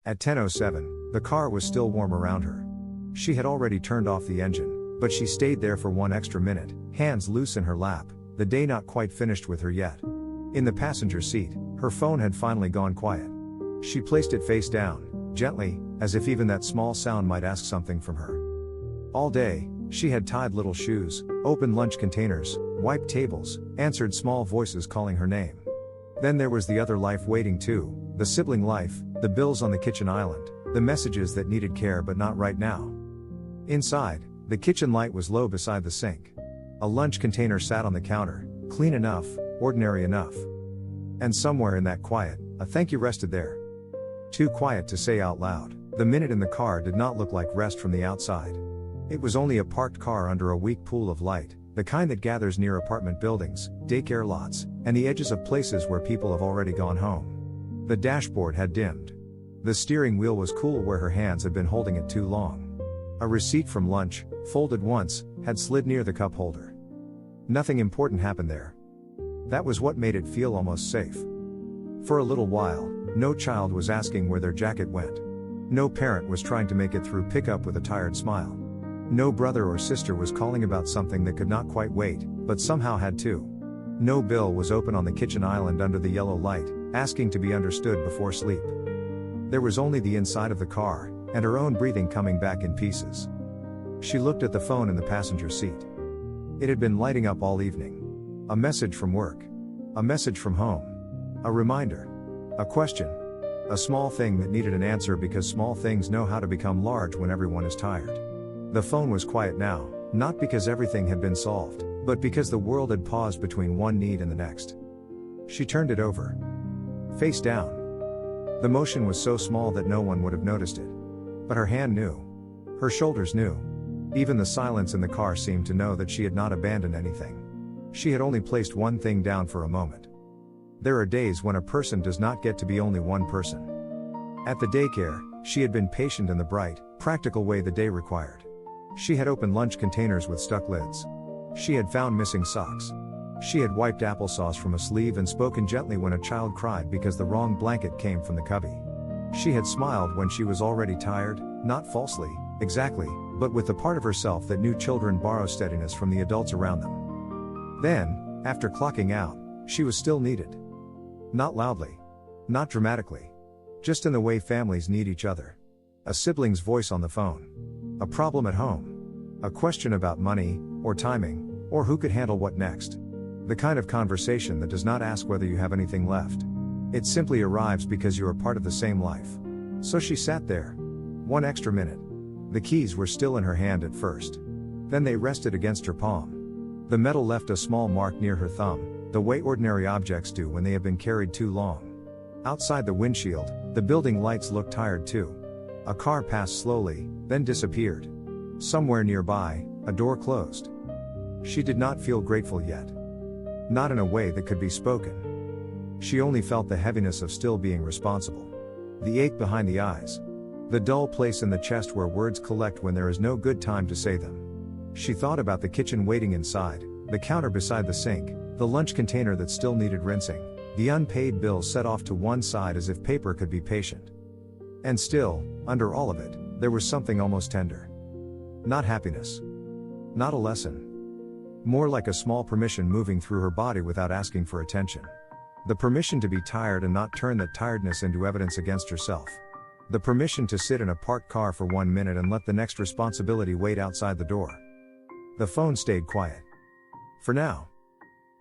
At 10:07, the car was still warm around her. She had already turned off the engine, but she stayed there for 1 extra minute, hands loose in her lap, the day not quite finished with her yet. In the passenger seat, her phone had finally gone quiet. She placed it face down, gently, as if even that small sound might ask something from her. All day, she had tied little shoes, opened lunch containers, wiped tables, answered small voices calling her name. Then there was the other life waiting too, the sibling life, the bills on the kitchen island, the messages that needed care but not right now. Inside, the kitchen light was low beside the sink. A lunch container sat on the counter, clean enough, ordinary enough. And somewhere in that quiet, a thank you rested there. Too quiet to say out loud, the minute in the car did not look like rest from the outside. It was only a parked car under a weak pool of light, the kind that gathers near apartment buildings, daycare lots, and the edges of places where people have already gone home. The dashboard had dimmed. The steering wheel was cool where her hands had been holding it too long. A receipt from lunch, folded once, had slid near the cup holder. Nothing important happened there. That was what made it feel almost safe. For a little while, no child was asking where their jacket went. No parent was trying to make it through pickup with a tired smile. No brother or sister was calling about something that could not quite wait, but somehow had to. No bill was open on the kitchen island under the yellow light, asking to be understood before sleep. There was only the inside of the car, and her own breathing coming back in pieces. She looked at the phone in the passenger seat. It had been lighting up all evening. A message from work. A message from home. A reminder. A question. A small thing that needed an answer because small things know how to become large when everyone is tired. The phone was quiet now, not because everything had been solved, but because the world had paused between one need and the next. She turned it over. Face down. The motion was so small that no one would have noticed it. But her hand knew. Her shoulders knew. Even the silence in the car seemed to know that she had not abandoned anything. She had only placed one thing down for a moment. There are days when a person does not get to be only one person. At the daycare, she had been patient in the bright, practical way the day required. She had opened lunch containers with stuck lids. She had found missing socks. She had wiped applesauce from a sleeve and spoken gently when a child cried because the wrong blanket came from the cubby. She had smiled when she was already tired, not falsely, exactly, but with the part of herself that knew children borrow steadiness from the adults around them. Then, after clocking out, she was still needed. Not loudly. Not dramatically. Just in the way families need each other. A sibling's voice on the phone. A problem at home. A question about money, or timing, or who could handle what next. The kind of conversation that does not ask whether you have anything left. It simply arrives because you are part of the same life. So she sat there. 1 extra minute. The keys were still in her hand at first. Then they rested against her palm. The metal left a small mark near her thumb, the way ordinary objects do when they have been carried too long. Outside the windshield, the building lights looked tired too. A car passed slowly, then disappeared. Somewhere nearby, a door closed. She did not feel grateful yet. Not in a way that could be spoken. She only felt the heaviness of still being responsible. The ache behind the eyes. The dull place in the chest where words collect when there is no good time to say them. She thought about the kitchen waiting inside, the counter beside the sink, the lunch container that still needed rinsing, the unpaid bills set off to one side as if paper could be patient. And still, under all of it, there was something almost tender. Not happiness. Not a lesson. More like a small permission moving through her body without asking for attention. The permission to be tired and not turn that tiredness into evidence against herself. The permission to sit in a parked car for 1 minute and let the next responsibility wait outside the door. The phone stayed quiet. For now.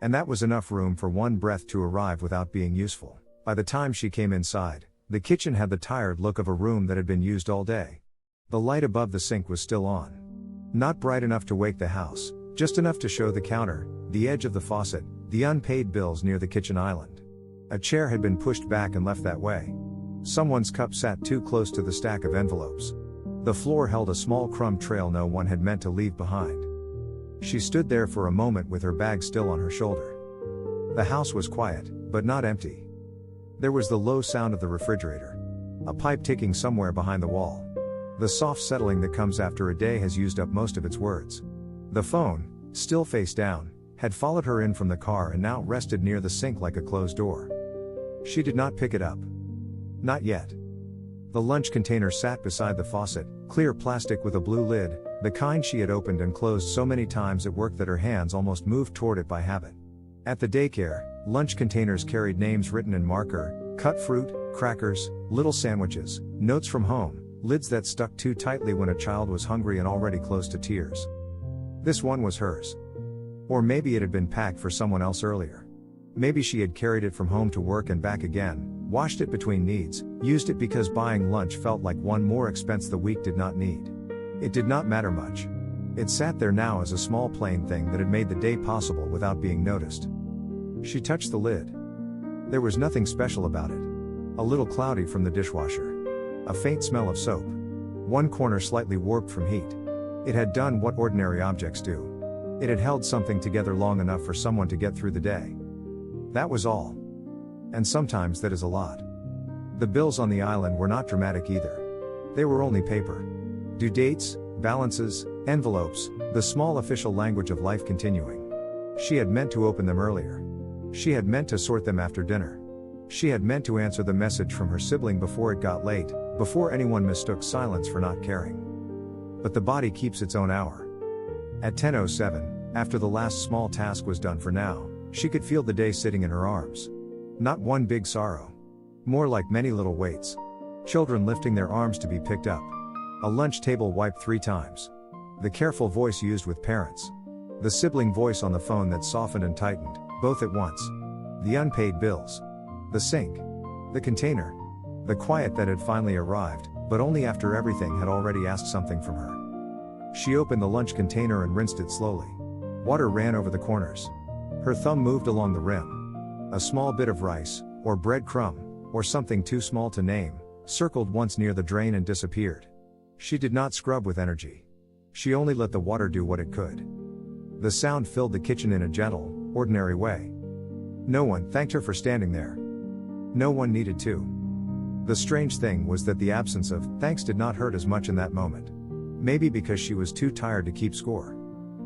And that was enough room for one breath to arrive without being useful. By the time she came inside, the kitchen had the tired look of a room that had been used all day. The light above the sink was still on. Not bright enough to wake the house, just enough to show the counter, the edge of the faucet, the unpaid bills near the kitchen island. A chair had been pushed back and left that way. Someone's cup sat too close to the stack of envelopes. The floor held a small crumb trail no one had meant to leave behind. She stood there for a moment with her bag still on her shoulder. The house was quiet, but not empty. There was the low sound of the refrigerator. A pipe ticking somewhere behind the wall. The soft settling that comes after a day has used up most of its words. The phone, still face down, had followed her in from the car and now rested near the sink like a closed door. She did not pick it up. Not yet. The lunch container sat beside the faucet, clear plastic with a blue lid, the kind she had opened and closed so many times at work that her hands almost moved toward it by habit. At the daycare, lunch containers carried names written in marker, cut fruit, crackers, little sandwiches, notes from home, lids that stuck too tightly when a child was hungry and already close to tears. This one was hers. Or maybe it had been packed for someone else earlier. Maybe she had carried it from home to work and back again, washed it between needs, used it because buying lunch felt like one more expense the week did not need. It did not matter much. It sat there now as a small plain thing that had made the day possible without being noticed. She touched the lid. There was nothing special about it. A little cloudy from the dishwasher. A faint smell of soap. One corner slightly warped from heat. It had done what ordinary objects do. It had held something together long enough for someone to get through the day. That was all. And sometimes that is a lot. The bills on the island were not dramatic either. They were only paper. Due dates, balances, envelopes, the small official language of life continuing. She had meant to open them earlier. She had meant to sort them after dinner. She had meant to answer the message from her sibling before it got late, before anyone mistook silence for not caring. But the body keeps its own hour. At 10:07, after the last small task was done for now, she could feel the day sitting in her arms. Not one big sorrow. More like many little weights. Children lifting their arms to be picked up. A lunch table wiped 3 times. The careful voice used with parents. The sibling voice on the phone that softened and tightened, both at once. The unpaid bills. The sink. The container. The quiet that had finally arrived, but only after everything had already asked something from her. She opened the lunch container and rinsed it slowly. Water ran over the corners. Her thumb moved along the rim. A small bit of rice, or bread crumb, or something too small to name, circled once near the drain and disappeared. She did not scrub with energy. She only let the water do what it could. The sound filled the kitchen in a gentle, ordinary way. No one thanked her for standing there. No one needed to. The strange thing was that the absence of thanks did not hurt as much in that moment. Maybe because she was too tired to keep score.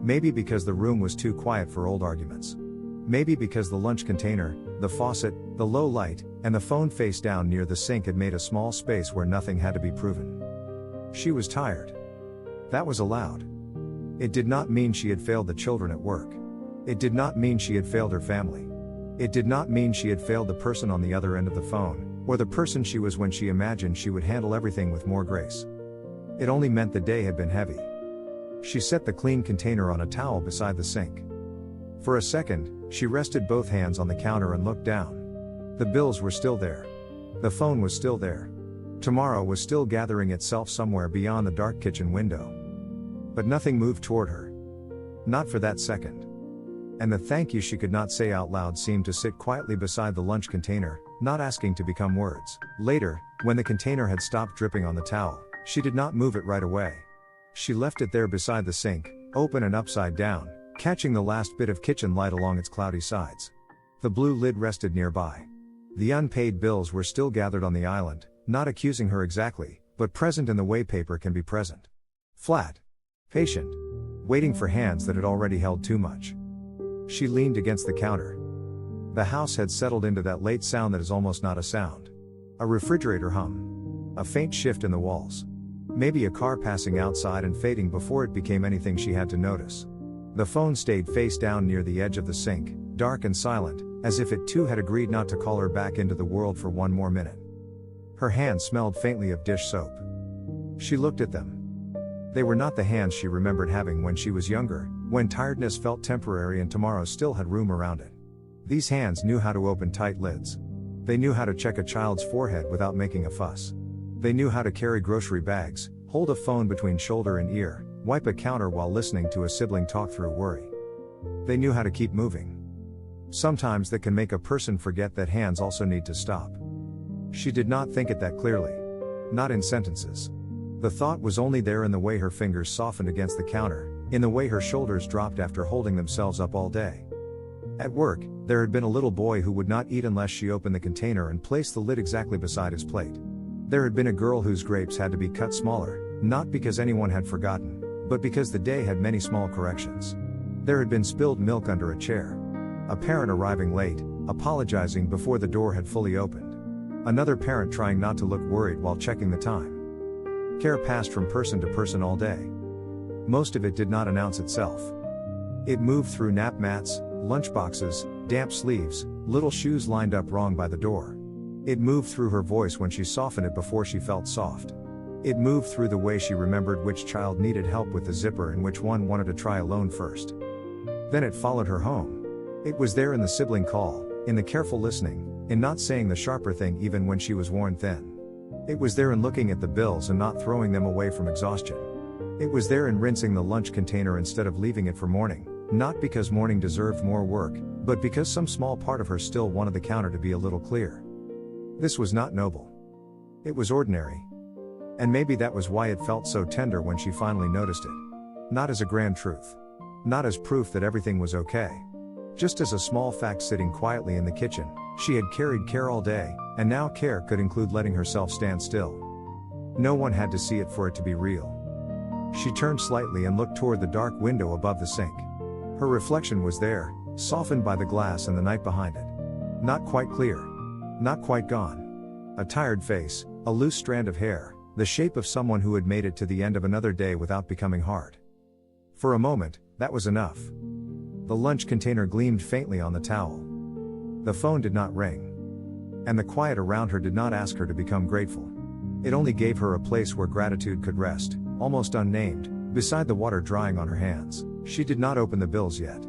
Maybe because the room was too quiet for old arguments. Maybe because the lunch container, the faucet, the low light, and the phone face down near the sink had made a small space where nothing had to be proven. She was tired. That was allowed. It did not mean she had failed the children at work. It did not mean she had failed her family. It did not mean she had failed the person on the other end of the phone, or the person she was when she imagined she would handle everything with more grace. It only meant the day had been heavy. She set the clean container on a towel beside the sink. For a second, she rested both hands on the counter and looked down. The bills were still there. The phone was still there. Tomorrow was still gathering itself somewhere beyond the dark kitchen window. But nothing moved toward her. Not for that second. And the thank you she could not say out loud seemed to sit quietly beside the lunch container, not asking to become words. Later, when the container had stopped dripping on the towel, she did not move it right away. She left it there beside the sink, open and upside down, catching the last bit of kitchen light along its cloudy sides. The blue lid rested nearby. The unpaid bills were still gathered on the island, not accusing her exactly, but present in the way paper can be present. Flat. Patient. Waiting for hands that had already held too much. She leaned against the counter. The house had settled into that late sound that is almost not a sound. A refrigerator hum. A faint shift in the walls. Maybe a car passing outside and fading before it became anything she had to notice. The phone stayed face down near the edge of the sink, dark and silent, as if it too had agreed not to call her back into the world for one more minute. Her hands smelled faintly of dish soap. She looked at them. They were not the hands she remembered having when she was younger, when tiredness felt temporary and tomorrow still had room around it. These hands knew how to open tight lids. They knew how to check a child's forehead without making a fuss. They knew how to carry grocery bags, hold a phone between shoulder and ear, wipe a counter while listening to a sibling talk through worry. They knew how to keep moving. Sometimes that can make a person forget that hands also need to stop. She did not think it that clearly. Not in sentences. The thought was only there in the way her fingers softened against the counter, in the way her shoulders dropped after holding themselves up all day. At work, there had been a little boy who would not eat unless she opened the container and placed the lid exactly beside his plate. There had been a girl whose grapes had to be cut smaller, not because anyone had forgotten, but because the day had many small corrections. There had been spilled milk under a chair. A parent arriving late, apologizing before the door had fully opened. Another parent trying not to look worried while checking the time. Care passed from person to person all day. Most of it did not announce itself. It moved through nap mats, lunchboxes, damp sleeves, little shoes lined up wrong by the door. It moved through her voice when she softened it before she felt soft. It moved through the way she remembered which child needed help with the zipper and which one wanted to try alone first. Then it followed her home. It was there in the sibling call, in the careful listening, in not saying the sharper thing even when she was worn thin. It was there in looking at the bills and not throwing them away from exhaustion. It was there in rinsing the lunch container instead of leaving it for morning, not because morning deserved more work, but because some small part of her still wanted the counter to be a little clear. This was not noble. It was ordinary. And maybe that was why it felt so tender when she finally noticed it. Not as a grand truth. Not as proof that everything was okay. Just as a small fact sitting quietly in the kitchen. She had carried care all day, and now care could include letting herself stand still. No one had to see it for it to be real. She turned slightly and looked toward the dark window above the sink. Her reflection was there, softened by the glass and the night behind it. Not quite clear. Not quite gone. A tired face, a loose strand of hair, the shape of someone who had made it to the end of another day without becoming hard. For a moment, that was enough. The lunch container gleamed faintly on the towel. The phone did not ring. And the quiet around her did not ask her to become grateful. It only gave her a place where gratitude could rest, almost unnamed, beside the water drying on her hands. She did not open the bills yet.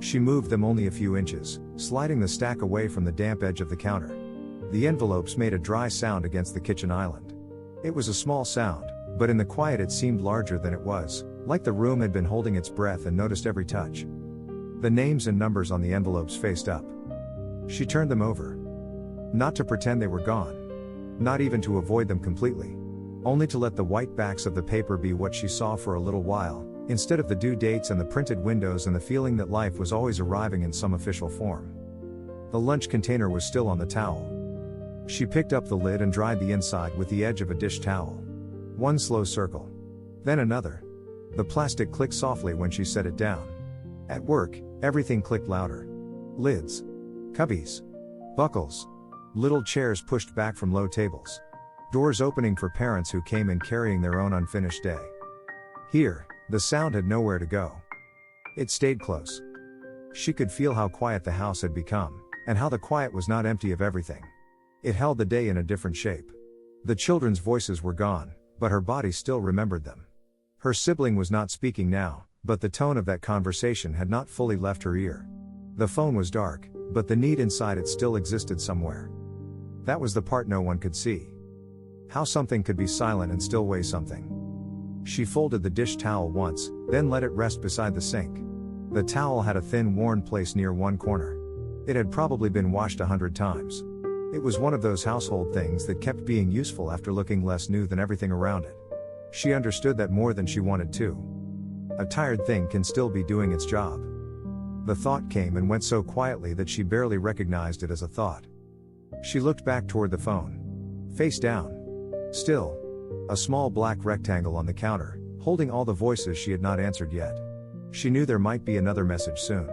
She moved them only a few inches, sliding the stack away from the damp edge of the counter. The envelopes made a dry sound against the kitchen island. It was a small sound, but in the quiet it seemed larger than it was, like the room had been holding its breath and noticed every touch. The names and numbers on the envelopes faced up. She turned them over. Not to pretend they were gone. Not even to avoid them completely. Only to let the white backs of the paper be what she saw for a little while, instead of the due dates and the printed windows and the feeling that life was always arriving in some official form. The lunch container was still on the towel. She picked up the lid and dried the inside with the edge of a dish towel. One slow circle. Then another. The plastic clicked softly when she set it down. At work, everything clicked louder. Lids. Cubbies. Buckles. Little chairs pushed back from low tables. Doors opening for parents who came in carrying their own unfinished day. Here, the sound had nowhere to go. It stayed close. She could feel how quiet the house had become, and how the quiet was not empty of everything. It held the day in a different shape. The children's voices were gone, but her body still remembered them. Her sibling was not speaking now, but the tone of that conversation had not fully left her ear. The phone was dark, but the need inside it still existed somewhere. That was the part no one could see. How something could be silent and still weigh something. She folded the dish towel once, then let it rest beside the sink. The towel had a thin worn place near one corner. It had probably been washed 100 times. It was one of those household things that kept being useful after looking less new than everything around it. She understood that more than she wanted to. A tired thing can still be doing its job. The thought came and went so quietly that she barely recognized it as a thought. She looked back toward the phone. Face down. Still. A small black rectangle on the counter, holding all the voices she had not answered yet. She knew there might be another message soon.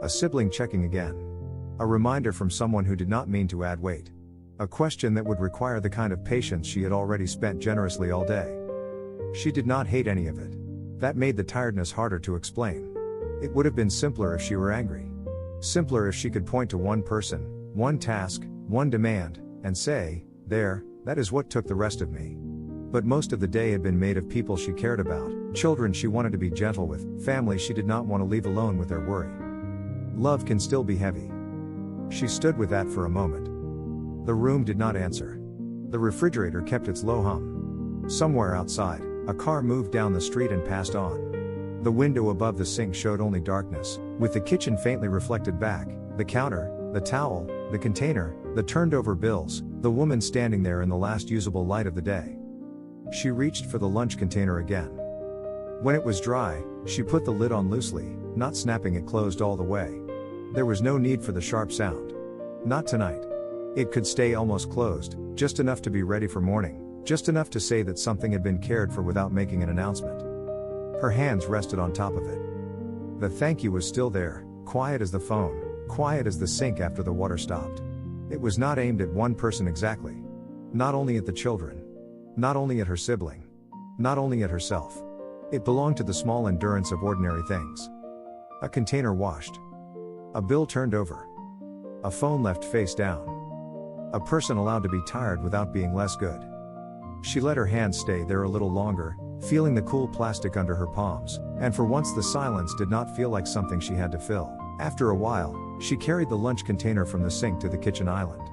A sibling checking again. A reminder from someone who did not mean to add weight. A question that would require the kind of patience she had already spent generously all day. She did not hate any of it. That made the tiredness harder to explain. It would have been simpler if she were angry. Simpler if she could point to one person, one task, one demand, and say, "There, that is what took the rest of me." But most of the day had been made of people she cared about, children she wanted to be gentle with, family she did not want to leave alone with their worry. Love can still be heavy. She stood with that for a moment. The room did not answer. The refrigerator kept its low hum. Somewhere outside, a car moved down the street and passed on. The window above the sink showed only darkness, with the kitchen faintly reflected back, the counter, the towel, the container, the turned over bills, the woman standing there in the last usable light of the day. She reached for the lunch container again. When it was dry, she put the lid on loosely, not snapping it closed all the way. There was no need for the sharp sound. Not tonight. It could stay almost closed, just enough to be ready for morning, just enough to say that something had been cared for without making an announcement. Her hands rested on top of it. The thank you was still there, quiet as the phone, quiet as the sink after the water stopped. It was not aimed at one person exactly. Not only at the children. Not only at her sibling. Not only at herself. It belonged to the small endurance of ordinary things. A container washed. A bill turned over. A phone left face down. A person allowed to be tired without being less good. She let her hands stay there a little longer, feeling the cool plastic under her palms, and for once the silence did not feel like something she had to fill. After a while, she carried the lunch container from the sink to the kitchen island.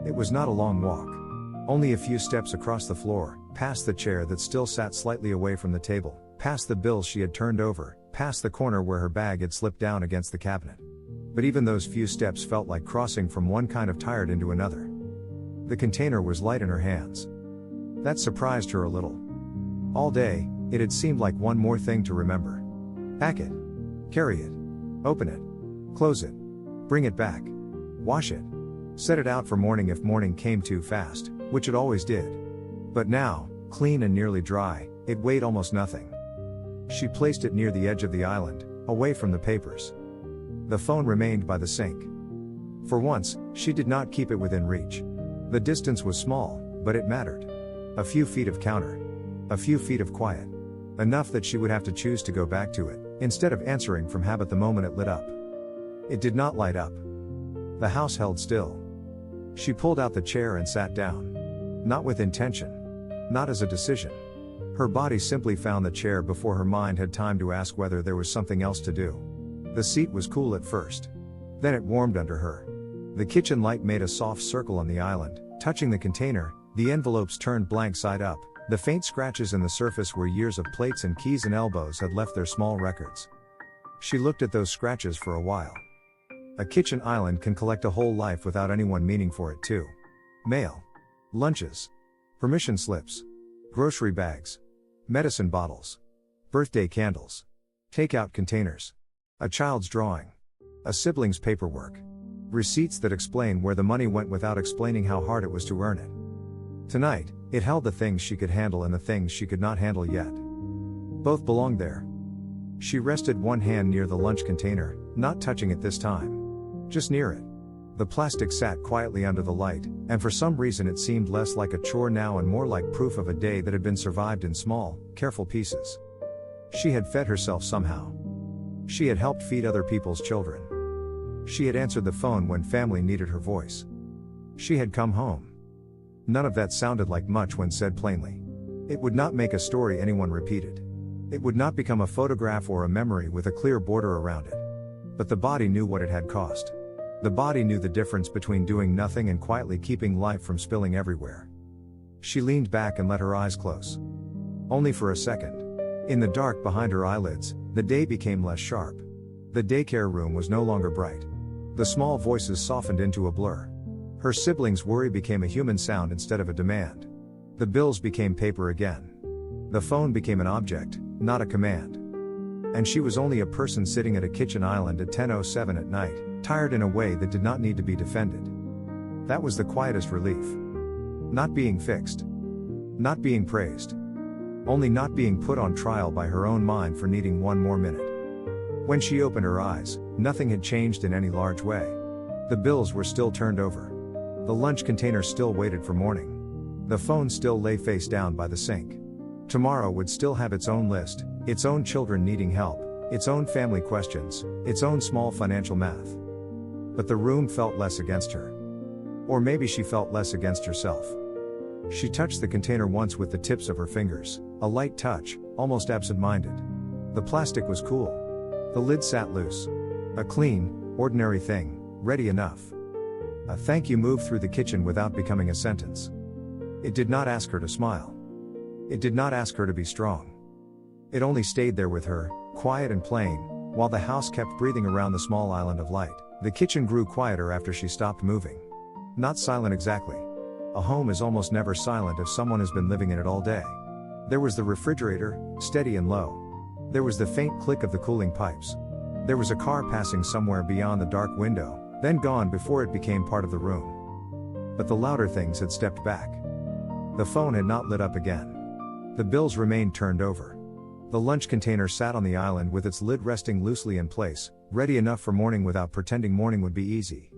It was not a long walk. Only a few steps across the floor, past the chair that still sat slightly away from the table, past the bills she had turned over, past the corner where her bag had slipped down against the cabinet. But even those few steps felt like crossing from one kind of tired into another. The container was light in her hands. That surprised her a little. All day, it had seemed like one more thing to remember. Pack it. Carry it. Open it. Close it. Bring it back. Wash it. Set it out for morning if morning came too fast, which it always did. But now, clean and nearly dry, it weighed almost nothing. She placed it near the edge of the island, away from the papers. The phone remained by the sink. For once, she did not keep it within reach. The distance was small, but it mattered. A few feet of counter. A few feet of quiet. Enough that she would have to choose to go back to it, instead of answering from habit the moment it lit up. It did not light up. The house held still. She pulled out the chair and sat down. Not with intention. Not as a decision. Her body simply found the chair before her mind had time to ask whether there was something else to do. The seat was cool at first. Then it warmed under her. The kitchen light made a soft circle on the island, touching the container, the envelopes turned blank side up, the faint scratches in the surface where years of plates and keys and elbows had left their small records. She looked at those scratches for a while. A kitchen island can collect a whole life without anyone meaning for it to. Mail. Lunches. Permission slips. Grocery bags. Medicine bottles. Birthday candles. Takeout containers. A child's drawing. A sibling's paperwork. Receipts that explain where the money went without explaining how hard it was to earn it. Tonight, it held the things she could handle and the things she could not handle yet. Both belonged there. She rested one hand near the lunch container, not touching it this time. Just near it. The plastic sat quietly under the light, and for some reason it seemed less like a chore now and more like proof of a day that had been survived in small, careful pieces. She had fed herself somehow. She had helped feed other people's children. She had answered the phone when family needed her voice. She had come home. None of that sounded like much when said plainly. It would not make a story anyone repeated. It would not become a photograph or a memory with a clear border around it. But the body knew what it had cost. The body knew the difference between doing nothing and quietly keeping life from spilling everywhere. She leaned back and let her eyes close. Only for a second. In the dark behind her eyelids, the day became less sharp. The daycare room was no longer bright. The small voices softened into a blur. Her siblings' worry became a human sound instead of a demand. The bills became paper again. The phone became an object, not a command. And she was only a person sitting at a kitchen island at 10:07 at night, tired in a way that did not need to be defended. That was the quietest relief. Not being fixed. Not being praised. Only not being put on trial by her own mind for needing one more minute. When she opened her eyes, nothing had changed in any large way. The bills were still turned over. The lunch container still waited for morning. The phone still lay face down by the sink. Tomorrow would still have its own list, its own children needing help, its own family questions, its own small financial math. But the room felt less against her. Or maybe she felt less against herself. She touched the container once with the tips of her fingers, a light touch, almost absent-minded. The plastic was cool. The lid sat loose. A clean, ordinary thing, ready enough. A thank you moved through the kitchen without becoming a sentence. It did not ask her to smile. It did not ask her to be strong. It only stayed there with her, quiet and plain, while the house kept breathing around the small island of light. The kitchen grew quieter after she stopped moving. Not silent exactly. A home is almost never silent if someone has been living in it all day. There was the refrigerator, steady and low. There was the faint click of the cooling pipes. There was a car passing somewhere beyond the dark window, then gone before it became part of the room. But the louder things had stepped back. The phone had not lit up again. The bills remained turned over. The lunch container sat on the island with its lid resting loosely in place, ready enough for morning without pretending morning would be easy.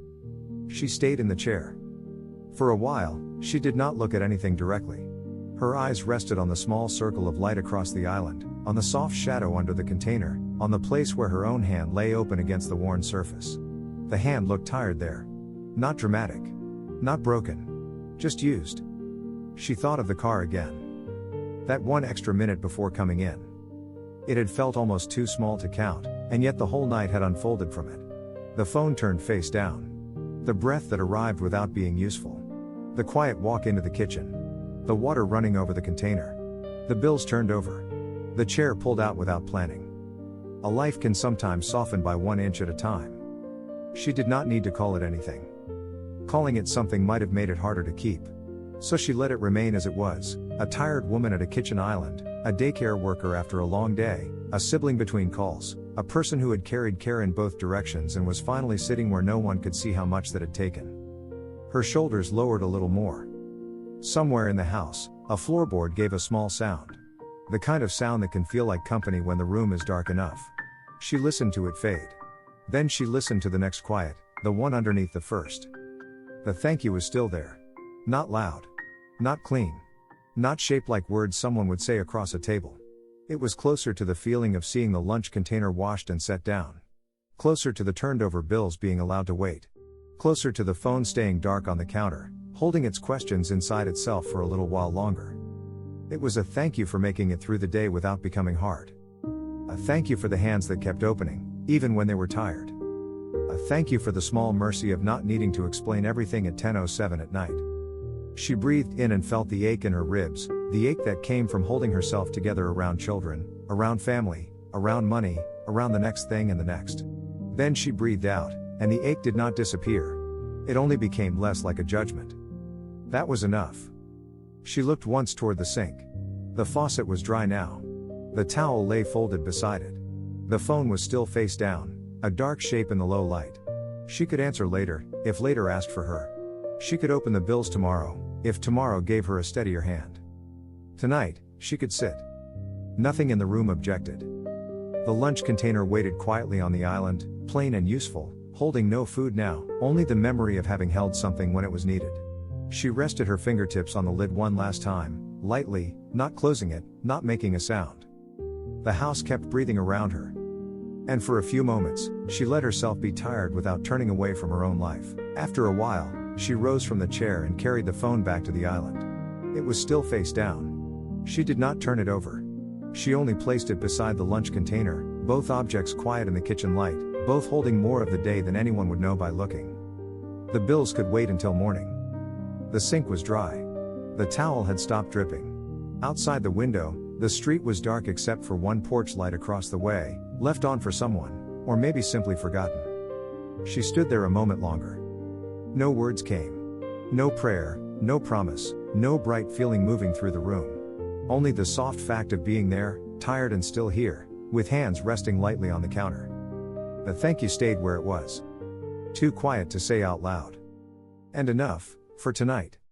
She stayed in the chair. For a while, she did not look at anything directly. Her eyes rested on the small circle of light across the island, on the soft shadow under the container, on the place where her own hand lay open against the worn surface. The hand looked tired there. Not dramatic. Not broken. Just used. She thought of the car again. That one extra minute before coming in. It had felt almost too small to count, and yet the whole night had unfolded from it. The phone turned face down. The breath that arrived without being useful. The quiet walk into the kitchen. The water running over the container. The bills turned over. The chair pulled out without planning. A life can sometimes soften by 1 inch at a time. She did not need to call it anything. Calling it something might have made it harder to keep. So she let it remain as it was, a tired woman at a kitchen island, a daycare worker after a long day, a sibling between calls, a person who had carried care in both directions and was finally sitting where no one could see how much that had taken. Her shoulders lowered a little more. Somewhere in the house, a floorboard gave a small sound. The kind of sound that can feel like company when the room is dark enough. She listened to it fade. Then she listened to the next quiet, the one underneath the first. The thank you was still there. Not loud. Not clean. Not shaped like words someone would say across a table. It was closer to the feeling of seeing the lunch container washed and set down. Closer to the turned over bills being allowed to wait. Closer to the phone staying dark on the counter, holding its questions inside itself for a little while longer. It was a thank you for making it through the day without becoming hard. A thank you for the hands that kept opening, even when they were tired. A thank you for the small mercy of not needing to explain everything at 10:07 at night. She breathed in and felt the ache in her ribs, the ache that came from holding herself together around children, around family, around money, around the next thing and the next. Then she breathed out, and the ache did not disappear. It only became less like a judgment. That was enough. She looked once toward the sink. The faucet was dry now. The towel lay folded beside it. The phone was still face down, a dark shape in the low light. She could answer later, if later asked for her. She could open the bills tomorrow, if tomorrow gave her a steadier hand. Tonight, she could sit. Nothing in the room objected. The lunch container waited quietly on the island, plain and useful, holding no food now, only the memory of having held something when it was needed. She rested her fingertips on the lid one last time, lightly, not closing it, not making a sound. The house kept breathing around her. And for a few moments, she let herself be tired without turning away from her own life. After a while, she rose from the chair and carried the phone back to the island. It was still face down. She did not turn it over. She only placed it beside the lunch container, both objects quiet in the kitchen light, both holding more of the day than anyone would know by looking. The bills could wait until morning. The sink was dry. The towel had stopped dripping. Outside the window, the street was dark except for one porch light across the way, left on for someone, or maybe simply forgotten. She stood there a moment longer. No words came. No prayer, no promise, no bright feeling moving through the room. Only the soft fact of being there, tired and still here, with hands resting lightly on the counter. The thank you stayed where it was. Too quiet to say out loud. And enough, for tonight.